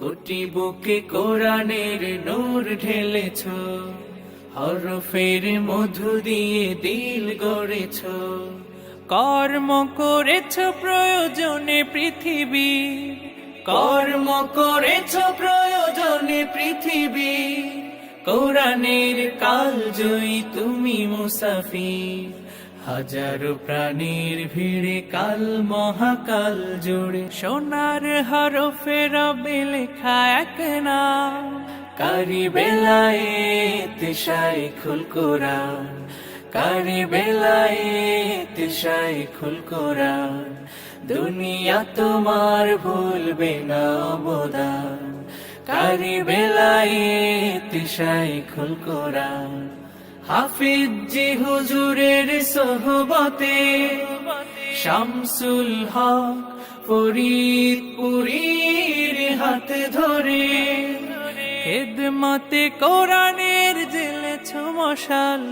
কোটি বুকে কোরআনের নূর ঢেলেছ, হরফের মধু দিয়ে দিল গড়েছ। কর্ম করেছ প্রয়োজনে পৃথিবী, কর্ম করেছ প্রয়োজনে পৃথিবী। কোরআনের কাল জয়ী তুমি মুসাফির, হাজারো প্রাণীর ভিড়ে কাল মহাকাল জুড়ে। সোনার হরফে রবে লেখা এক নাম, কারি বেলায়েত শাইখুল কোরআন, কারি বেলায়েত শাইখুল কোরআন। দুনিয়া তোমার ভুলবে না অবদান, কারি বেলায়েত শাইখুল কোরআন। হাফিজ জি হুজুরের সোহবতে শামসুল হক ফরিদপুরীর হাত ধরে, খেদমতে কোরআনের জ্বেলেছ মশাল।